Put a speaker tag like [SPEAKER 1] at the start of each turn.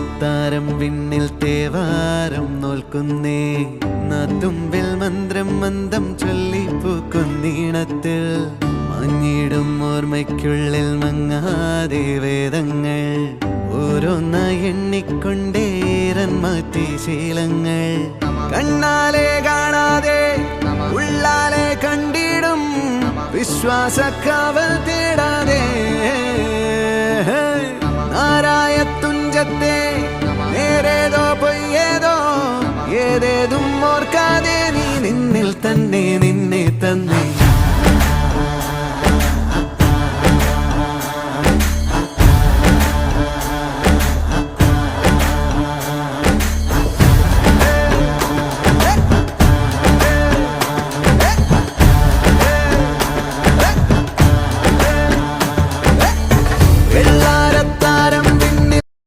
[SPEAKER 1] അത്താരം വിണ്ണിൽ തേവാരം നോൽക്കുന്നേ നാത്തുമ്പിൽ മന്ത്രം മന്ദം ചൊല്ലിപ്പൂക്കുന്നീണത്തിൽ മഞ്ഞിടും ഓർമ്മയ്ക്കുള്ളിൽ മങ്ങാതെ വേദങ്ങൾ ഓരോന്നായി എണ്ണിക്കൊണ്ടേരൻ മാറ്റി ശീലങ്ങൾ കണ്ണാലെ കാണാതെ ഉള്ളാലെ കണ്ടിടും വിശ്വാസക്കാവൽ തേടാതെ നാരായ തുഞ്ചത്തെ നേരേതോ പൊയ്യേതോ ഏതേതും ഓർക്കാതെ നീ നിന്നിൽ തന്നെ നിന്നെ തന്നെ